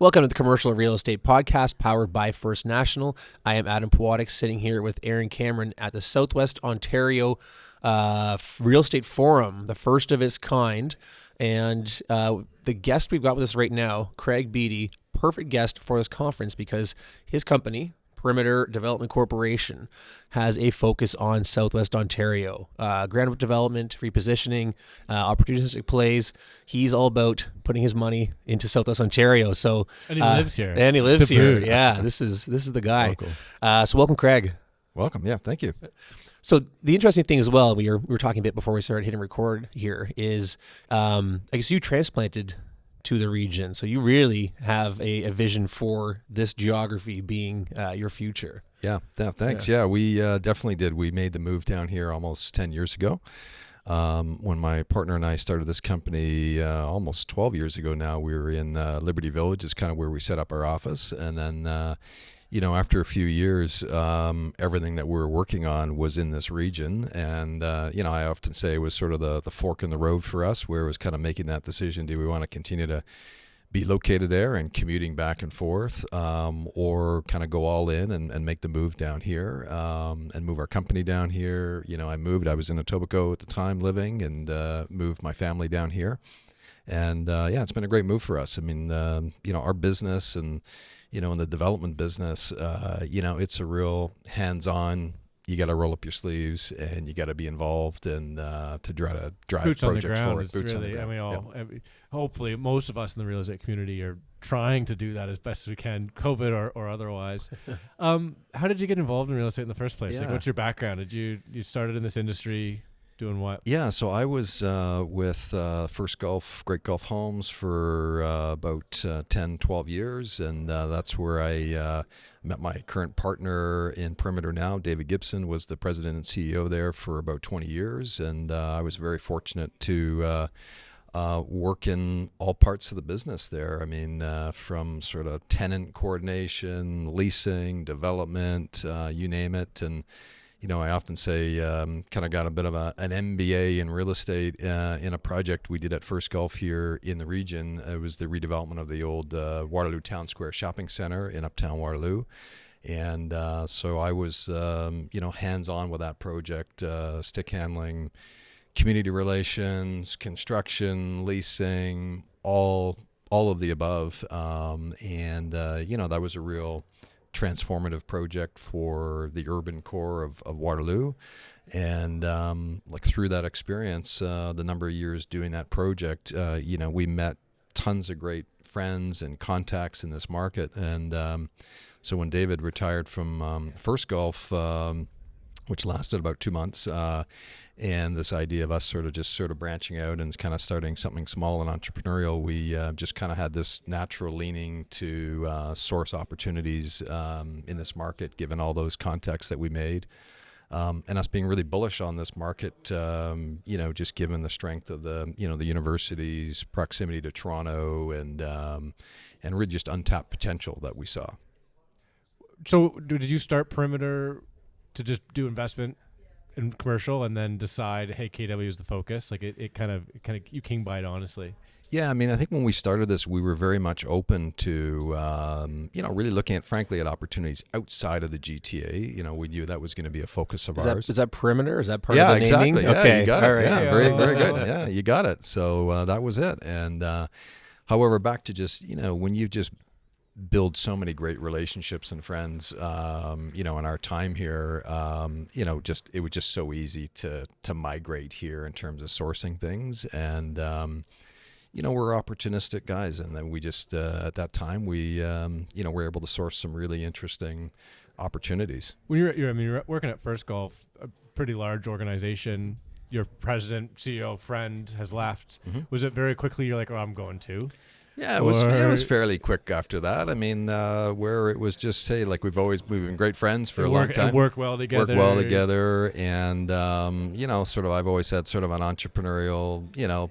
Welcome to the Commercial Real Estate Podcast, powered by First National. I am Adam Pawadic, sitting here with Aaron Cameron at the Southwest Ontario Real Estate Forum, the first of its kind. And the guest we've got with us right now, Craig Beattie, perfect guest for this conference because his company, Perimeter Development Corporation, has a focus on Southwest Ontario. Ground-up development, repositioning, opportunistic plays. He's all about putting his money into Southwest Ontario. So, and he lives here. And he lives here. Yeah, this is the guy. Oh, cool. So welcome, Craig. Welcome. Yeah, thank you. So the interesting thing as well, we were talking a bit before we started hitting record here, is I guess you transplanted to the region. So you really have a vision for this geography being your future. Yeah, thanks. Yeah, we definitely did. We made the move down here almost 10 years ago. When my partner and I started this company almost 12 years ago now, we were in Liberty Village is kind of where we set up our office. And then, after a few years, everything that we were working on was in this region. And, I often say it was sort of the fork in the road for us, where it was kind of making that decision. Do we want to continue to be located there and commuting back and forth, or kind of go all in and make the move down here, and move our company down here? I was in Etobicoke at the time living, and moved my family down here. And it's been a great move for us. I mean, our business and, in the development business, it's a real hands-on. You got to roll up your sleeves and you got to be involved and to try to drive boots projects on the forward. ground. It's really, I mean, hopefully most of us in the real estate community are trying to do that as best as we can, COVID or otherwise. How did you get involved in real estate in the first place? Yeah. Like, what's your background? Did you started in this industry doing what? Yeah, so I was with First Gulf, Great Gulf Homes for about 10, 12 years, and that's where I met my current partner in Perimeter now. David Gibson was the president and CEO there for about 20 years, and I was very fortunate to work in all parts of the business there. I mean, from sort of tenant coordination, leasing, development, you name it. And I often say kind of got a bit of an MBA in real estate in a project we did at First Gulf here in the region. It was the redevelopment of the old Waterloo Town Square Shopping Center in Uptown Waterloo. And so I was, hands-on with that project, stick handling, community relations, construction, leasing, all of the above. That was a real transformative project for the urban core of Waterloo. And through that experience, the number of years doing that project, we met tons of great friends and contacts in this market. And so when David retired from First Gulf, which lasted about 2 months, and this idea of us sort of branching out and kind of starting something small and entrepreneurial, we just kind of had this natural leaning to source opportunities in this market, given all those contacts that we made, and us being really bullish on this market, just given the strength of the university's proximity to Toronto and really just untapped potential that we saw. So did you start Perimeter to just do investment in commercial and then decide, hey, KW is the focus? Like it kind of you came by it honestly. Yeah, I mean, I think when we started this, we were very much open to, really looking at, frankly, at opportunities outside of the GTA. We knew that was going to be a focus of ours. Is that Perimeter? Is that part of the naming? Exactly. Yeah, okay, you got all it. right. Yeah, very, very good. Yeah, you got it. So that was it. And however, back to just, when you just build so many great relationships and friends, in our time here, it was just so easy to migrate here in terms of sourcing things. And, we're opportunistic guys. And then we just, at that time, we, were able to source some really interesting opportunities. When you're working at First Gulf, a pretty large organization, your president, CEO, friend has left. Mm-hmm. Was it very quickly you're like, oh, I'm going too? Yeah, it was fairly quick after that. I mean, where it was just, say, like we've been great friends for a long time. And work well together. And, I've always had sort of an entrepreneurial,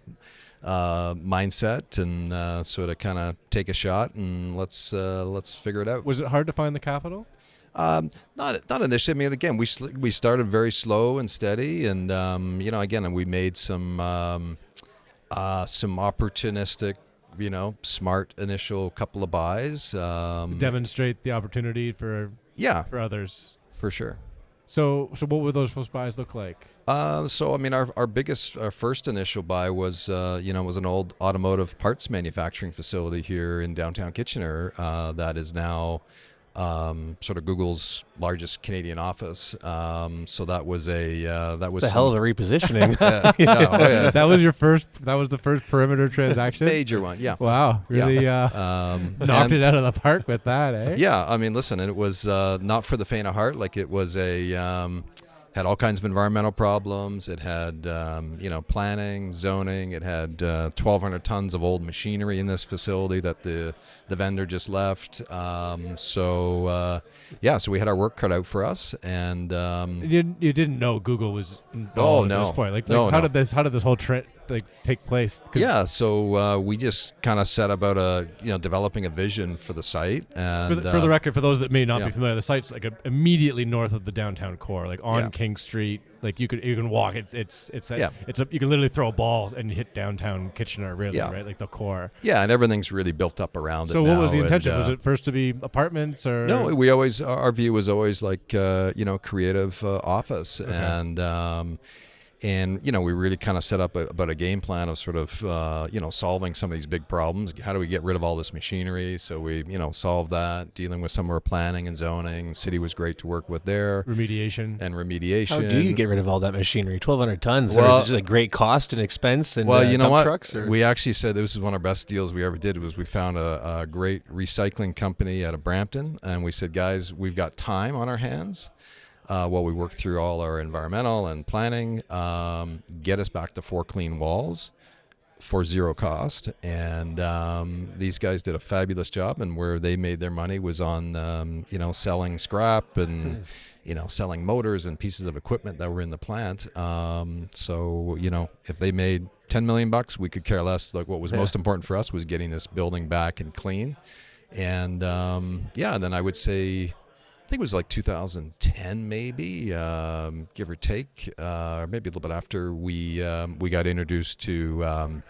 mindset and sort of kind of take a shot and let's figure it out. Was it hard to find the capital? Not initially. I mean, again, we started very slow and steady, and we made some opportunistic smart initial couple of buys. Demonstrate the opportunity for Yeah, others. for sure. So what would those first buys look like? So I mean, our first initial buy was was an old automotive parts manufacturing facility here in downtown Kitchener that is now sort of Google's largest Canadian office. So that was It's a hell of a repositioning. yeah. That was the first perimeter transaction. Major one, yeah. Wow, really knocked it out of the park with that, eh? Yeah, I mean, listen, it was not for the faint of heart. Like, it was had all kinds of environmental problems. It had planning, zoning. It had 1,200 tons of old machinery in this facility that the vendor just left. So we had our work cut out for us, and You didn't know Google was involved at this point. How did this whole trend take place? Yeah, so we just kind of set about developing a vision for the site. And for the record, for those that may not be familiar, the site's immediately north of the downtown core, on King Street. You can walk. You can literally throw a ball and hit downtown Kitchener, really, right? The core. Yeah, and everything's really built up around it. So what was the intention? Was it first to be apartments or? No, our view was always creative office. Okay. And we really kind of set up about a game plan of sort of solving some of these big problems. How do we get rid of all this machinery? So we solved that, dealing with some of our planning and zoning. City was great to work with there. Remediation. How do you get rid of all that machinery? 1,200 tons. Well, or is it just a great cost and expense and dump trucks? Or? We actually said this was one of our best deals we ever did. Was we found a great recycling company out of Brampton, and we said, guys, we've got time on our hands. While we work through all our environmental and planning, get us back to 4 clean walls for zero cost. And these guys did a fabulous job, and where they made their money was on selling scrap and selling motors and pieces of equipment that were in the plant. So if they made $10 million, we could care less. What was most important for us was getting this building back and clean. And then I would say, I think it was 2010, maybe, give or take, or maybe a little bit after we got introduced to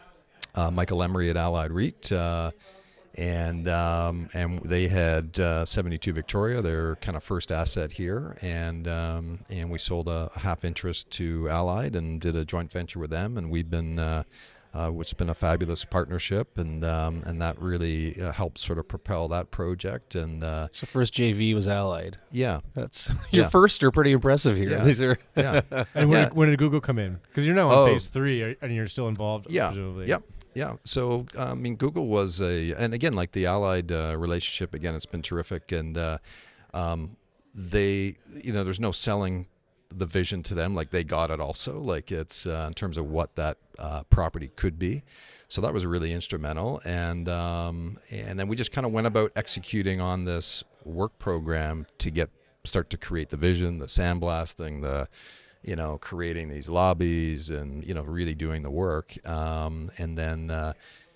Michael Emery at Allied REIT, and they had 72 Victoria, their kind of first asset here, and we sold a half interest to Allied and did a joint venture with them, and we've been. Which has been a fabulous partnership, and that really helped sort of propel that project. And so first JV was Allied. Yeah, that's your first are pretty impressive here. Yeah. These are And when did Google come in? Because you're now on phase 3, and you're still involved. Presumably. Yep. Yeah. So Google was and again, the Allied relationship, again, it's been terrific, and they there's no selling the vision to them. They got it also, it's in terms of what that property could be. So that was really instrumental, and then we just kind of went about executing on this work program to start to create the vision, the sandblasting, the creating these lobbies, and really doing the work, and then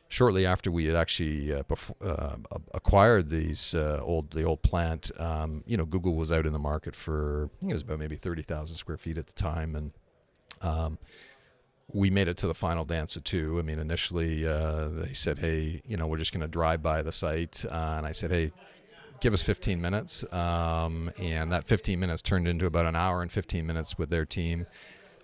shortly after we had actually acquired the old plant, Google was out in the market for, I think it was about maybe 30,000 square feet at the time, and we made it to the final dance of 2. I mean, initially they said, hey, we're just going to drive by the site, and I said, hey, give us 15 minutes, and that 15 minutes turned into about an hour and 15 minutes with their team,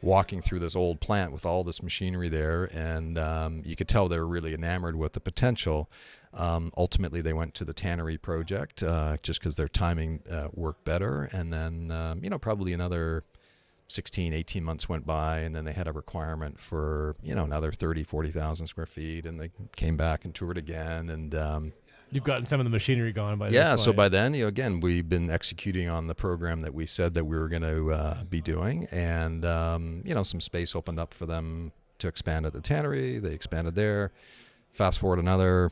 walking through this old plant with all this machinery there, and you could tell they were really enamored with the potential. Ultimately, they went to the tannery project just because their timing worked better, and then probably another 16, 18 months went by, and then they had a requirement for another 30, 40,000 square feet, and they came back and toured again, and you've gotten some of the machinery gone by this yeah, point. so by then, again, we've been executing on the program that we said that we were going to be doing, and some space opened up for them to expand at the tannery. They expanded there. Fast forward another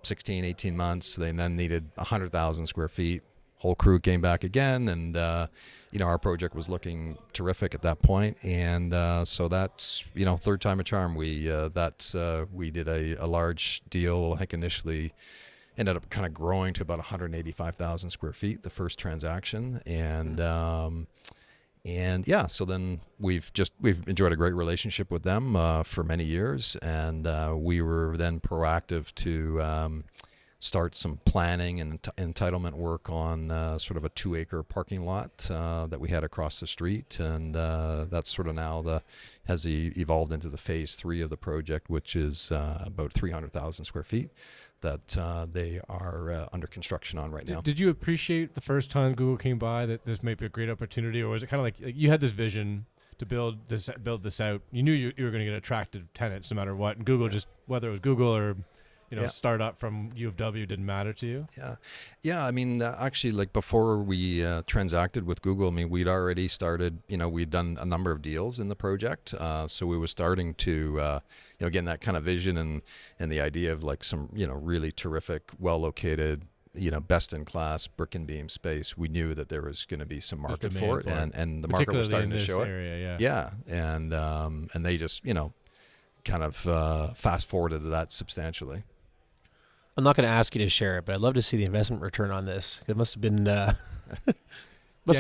16, 18 months, they then needed 100,000 square feet. Whole crew came back again, and our project was looking terrific at that point, and so that's third time a charm. We did a large deal. I think initially ended up kind of growing to about 185,000 square feet, the first transaction, and And yeah, so then we've enjoyed a great relationship with them for many years, and we were then proactive to start some planning and entitlement work on sort of a 2-acre parking lot that we had across the street, and that's sort of now has evolved into the phase 3 of the project, which is about 300,000 square feet that they are under construction on right now. Did you appreciate the first time Google came by that this may be a great opportunity, or was it kind of like you had this vision to build this out? You knew you were going to get attractive tenants no matter what, and Google just, whether it was Google or startup from U of W, didn't matter to you? Yeah. I mean, actually, like before we transacted with Google, I mean, we'd already started, we'd done a number of deals in the project. So we were starting to, again, that kind of vision and the idea of like some, really terrific, well-located, best in class brick and beam space. We knew that there was going to be some market for it, and the market was starting to show area, it. Yeah. And they just, kind of fast forwarded that substantially. I'm not going to ask you to share it, but I'd love to see the investment return on this. It must have been have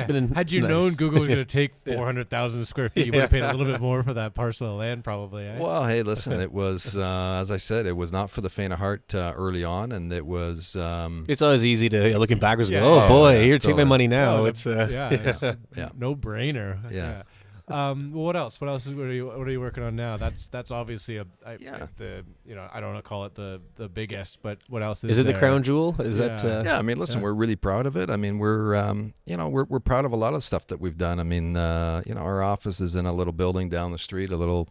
been had you nice. known Google was going to take 400,000 square feet, you would have paid a little bit more for that parcel of land, probably. Eh? Well, hey, listen, it was as I said, it was not for the faint of heart early on, and it was. It's always easy to looking backwards. And go, oh boy, here, take my money now. Oh, it's no brainer. Yeah. Well, what else? What are you working on now? That's obviously I don't want to call it the biggest, but what else is it there? the crown jewel? Is that? Yeah, I mean, listen, we're really proud of it. I mean, we're we're proud of a lot of stuff that we've done. I mean, our office is in a little building down the street, a little,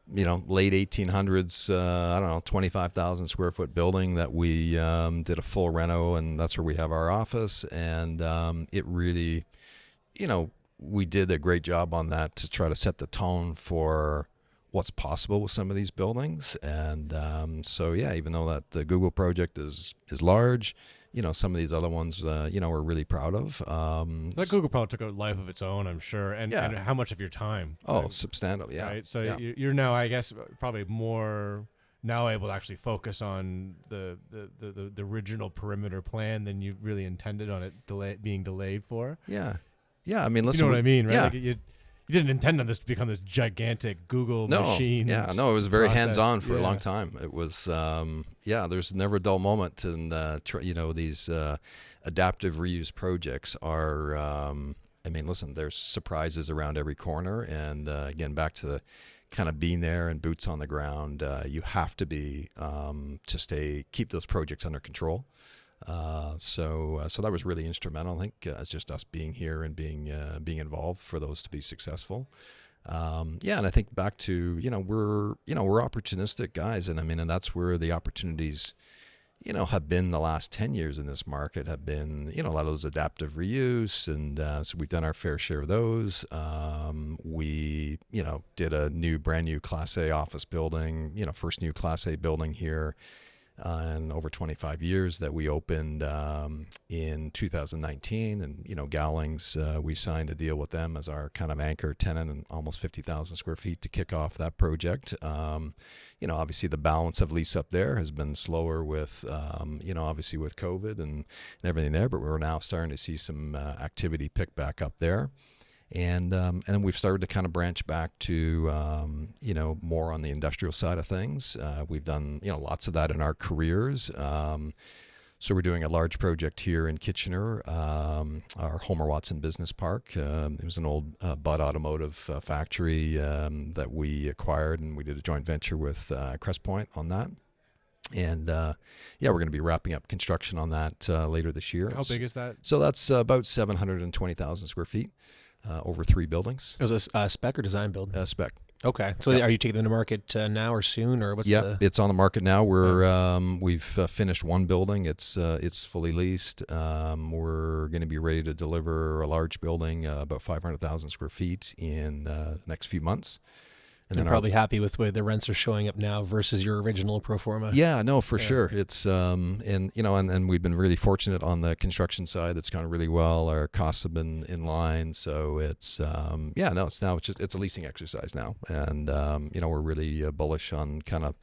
late 1800s, 25,000 square foot building that we did a full reno, and that's where we have our office. And it really, we did a great job on that to try to set the tone for what's possible with some of these buildings. And so, yeah, even though that the Google project is large, some of these other ones, we're really proud of. That Google project took a life of its own, I'm sure. And how much of your time? Oh, substantial, yeah. Right? So you're now, I guess, probably more now able to actually focus on the original perimeter plan than you really intended on it being delayed for. Yeah, I mean, listen. You know what I mean, right? Yeah. Like you didn't intend on this to become this gigantic Google machine. Yeah, no, it was very hands-on for a long time. It was, there's never a dull moment. And, these adaptive reuse projects are, I mean, listen, there's surprises around every corner. And, again, back to the kind of being there and boots on the ground, you have to be keep those projects under control. So that was really instrumental. I think it's just us being here and being involved for those to be successful. And I think back to we're opportunistic guys, and I mean, and that's where the opportunities have been the last 10 years in this market have been a lot of those adaptive reuse, and so we've done our fair share of those. We did a brand new Class A office building, first new Class A building here. In over 25 years that we opened in 2019, and Gowlings, we signed a deal with them as our kind of anchor tenant, and almost 50,000 square feet to kick off that project. Obviously the balance of lease up there has been slower with obviously with COVID and everything there, but we're now starting to see some activity pick back up there. And then we've started to kind of branch back to, more on the industrial side of things. We've done, lots of that in our careers. So we're doing a large project here in Kitchener, our Homer Watson Business Park. It was an old Budd Automotive factory that we acquired, and we did a joint venture with Crestpoint on that. And we're going to be wrapping up construction on that later this year. How big is that? So that's about 720,000 square feet. Over 3 buildings. It was a spec or design build? Spec. Okay. So are you taking them to market now or soon, or what's it's on the market now. We've finished one building. It's fully leased. We're going to be ready to deliver a large building, about 500,000 square feet in the next few months. And then probably happy with the way the rents are showing up now versus your original pro forma. Yeah, no, for sure. It's and we've been really fortunate on the construction side. It's gone really well. Our costs have been in line, so it's it's a leasing exercise now, and we're really bullish on kind of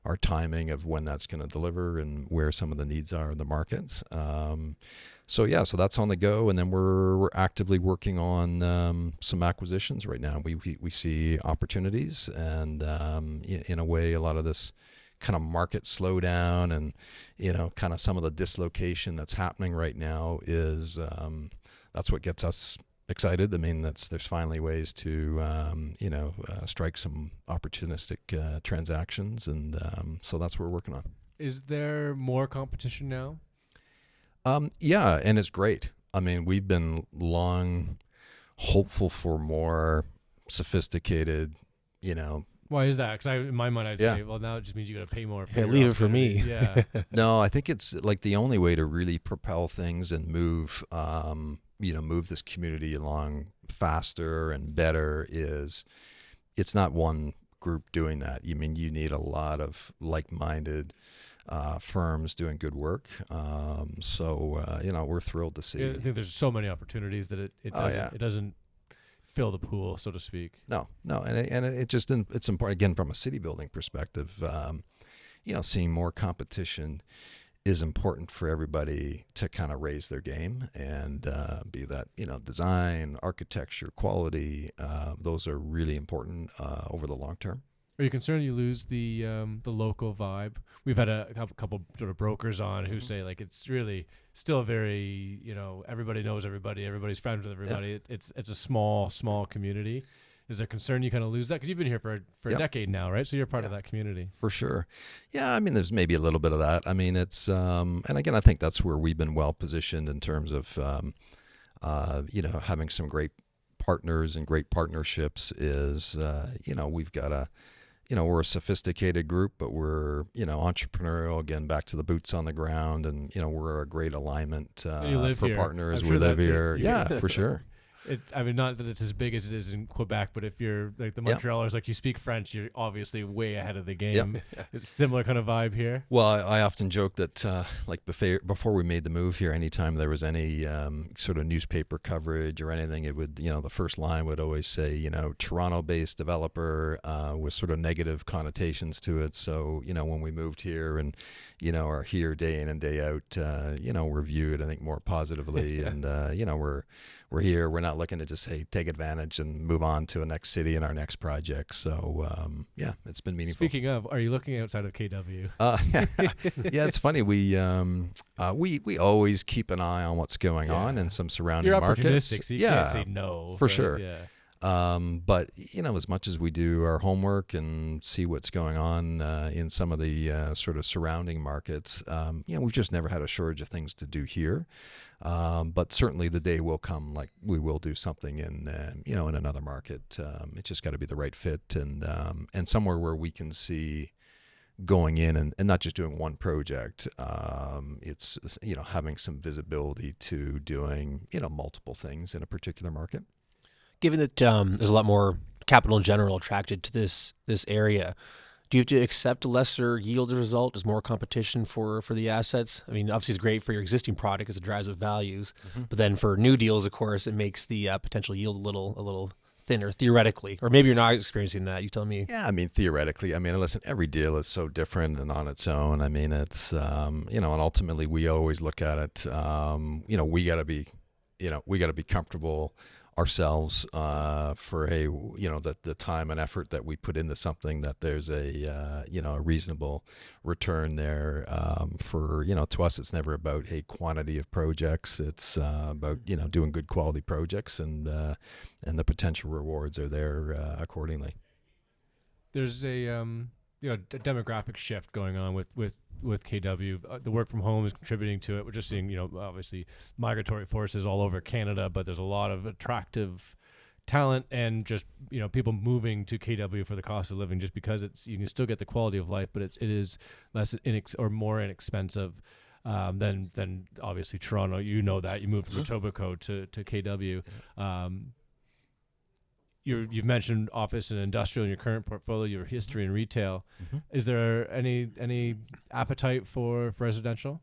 our timing of when that's going to deliver and where some of the needs are in the markets. So that's on the go, and then we're actively working on some acquisitions right now. We see opportunities, and in a way, a lot of this kind of market slowdown and kind of some of the dislocation that's happening right now is that's what gets us excited. I mean, there's finally ways to strike some opportunistic transactions, and so that's what we're working on. Is there more competition now? Yeah, and it's great. I mean, we've been long hopeful for more sophisticated, Why is that? Because in my mind, I'd say, well, now it just means you got to pay more. For leave it for me. Yeah. No, I think it's like the only way to really propel things and move this community along faster and better is it's not one group doing that. You need a lot of like-minded firms doing good work. We're thrilled to see. I think there's so many opportunities that it doesn't fill the pool, so to speak. No, and it's important again from a city building perspective. Seeing more competition is important for everybody to kind of raise their game, and be that design, architecture, quality. Those are really important over the long term. Are you concerned you lose the local vibe? We've had a couple sort of brokers on who say like it's really still very everybody knows everybody, everybody's friends with everybody. Yeah. It's a small community. Is there concern you kind of lose that because you've been here for a decade now, right? So you're part of that community for sure. Yeah, I mean, there's maybe a little bit of that. I mean, it's and again, I think that's where we've been well positioned in terms of having some great partners and great partnerships. Is we've got we're a sophisticated group, but we're, entrepreneurial, again, back to the boots on the ground. And, we're a great alignment for here. Partners. We live here. Yeah, for sure. Not that it's as big as it is in Quebec, but if you're like the Montrealers, like you speak French, you're obviously way ahead of the game. Yep. It's a similar kind of vibe here. Well, I often joke that before we made the move here, anytime there was any sort of newspaper coverage or anything, it would, the first line would always say, Toronto-based developer with sort of negative connotations to it. So, when we moved here and, are here day in and day out, we're viewed, I think, more positively. And, we're here. We're not looking to just take advantage and move on to a next city and our next project. So it's been meaningful. Speaking of, are you looking outside of KW? Yeah, it's funny. We always keep an eye on what's going on in some surrounding markets. You're opportunistic, so you can't say no. For sure. Yeah. But as much as we do our homework and see what's going on in some of the sort of surrounding markets, we've just never had a shortage of things to do here. But certainly the day will come, like we will do something in another market. It's just got to be the right fit and somewhere where we can see going in and not just doing one project. It's having some visibility to doing multiple things in a particular market. Given that there's a lot more capital in general attracted to this area, do you have to accept a lesser yield as a result? Is more competition for the assets? I mean, obviously it's great for your existing product because it drives up values, but then for new deals, of course, it makes the potential yield a little thinner theoretically, or maybe you're not experiencing that. You tell me. Yeah, I mean, theoretically, listen, every deal is so different and on its own. I mean, it's and ultimately we always look at it. We got to be comfortable ourselves for the time and effort that we put into something, that there's a reasonable return there. To us, it's never about a quantity of projects. It's about doing good quality projects, and the potential rewards are there accordingly. There's a demographic shift going on with KW. The work from home is contributing to it. We're just seeing, obviously migratory forces all over Canada, but there's a lot of attractive talent and just, people moving to KW for the cost of living, just because you can still get the quality of life, but it is less more inexpensive than obviously Toronto. That you moved from Etobicoke to KW. You've mentioned office and industrial in your current portfolio, your history in retail. Is there any appetite for residential?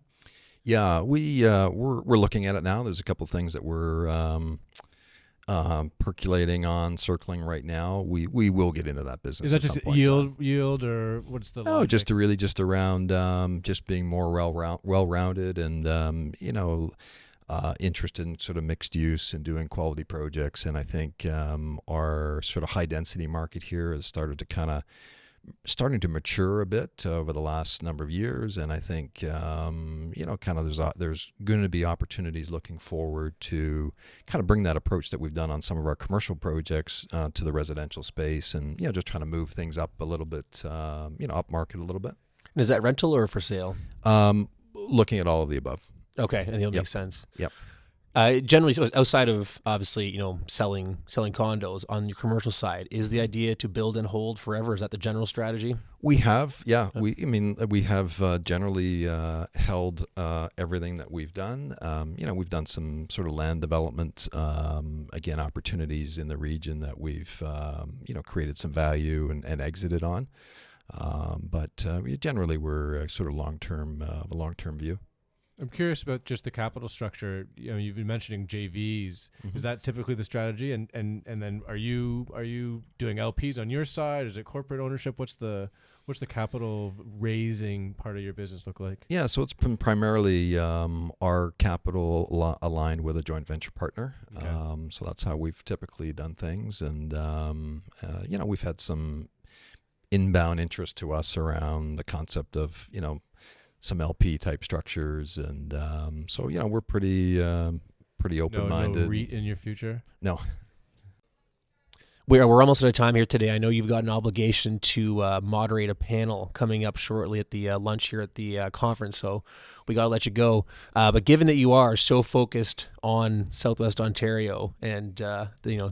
Yeah, we're looking at it now. There's a couple of things that we're percolating on, circling right now. We will get into that business. Is that just yield, or what's the? No, just around just being more well-rounded, and interested in sort of mixed use and doing quality projects. And I think our sort of high density market here has starting to mature a bit over the last number of years, and I think there's going to be opportunities looking forward to kind of bring that approach that we've done on some of our commercial projects to the residential space, and just trying to move things up a little bit, up market a little bit. And is that rental or for sale? Looking at all of the above. Okay, and it'll make sense. Yep. Generally, so outside of obviously, selling condos on your commercial side, is the idea to build and hold forever? Is that the general strategy? We have, yeah. We have generally held everything that we've done. We've done some sort of land development, again, opportunities in the region that we've, created some value and exited on. But generally, we're sort of a long-term view. I'm curious about just the capital structure. You've been mentioning JVs. Mm-hmm. Is that typically the strategy? And then are you doing LPs on your side? Is it corporate ownership? What's the capital raising part of your business look like? Yeah, so it's been primarily our capital aligned with a joint venture partner. Okay. So that's how we've typically done things, and we've had some inbound interest to us around the concept of some LP type structures, and so we're pretty open-minded. No REIT in your future? No. We're almost out of time here today. I know you've got an obligation to moderate a panel coming up shortly at the lunch here at the conference, so we got to let you go. But given that you are so focused on Southwest Ontario, and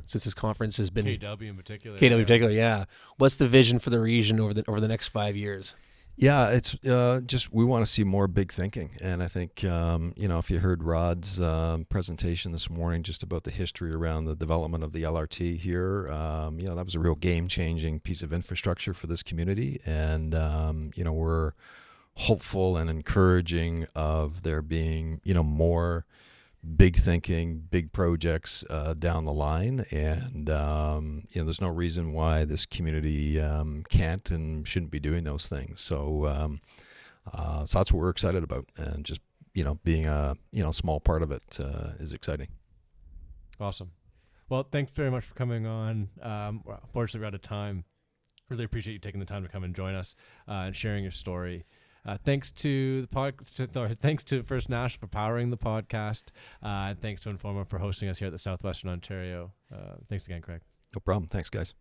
since this conference has been KW in particular, yeah. What's the vision for the region over the next 5 years? Yeah, it's just we want to see more big thinking, and I think if you heard Rod's presentation this morning just about the history around the development of the LRT here, that was a real game-changing piece of infrastructure for this community, and we're hopeful and encouraging of there being more big thinking, big projects down the line, and there's no reason why this community can't and shouldn't be doing those things. So that's what we're excited about, and just being a small part of it is exciting. Awesome. Well, thanks very much for coming on. Unfortunately, we're out of time. Really appreciate you taking the time to come and join us and sharing your story. Thanks to thanks to First National for powering the podcast. And thanks to Informa for hosting us here at the Southwestern Ontario. Thanks again, Craig. No problem. Thanks, guys.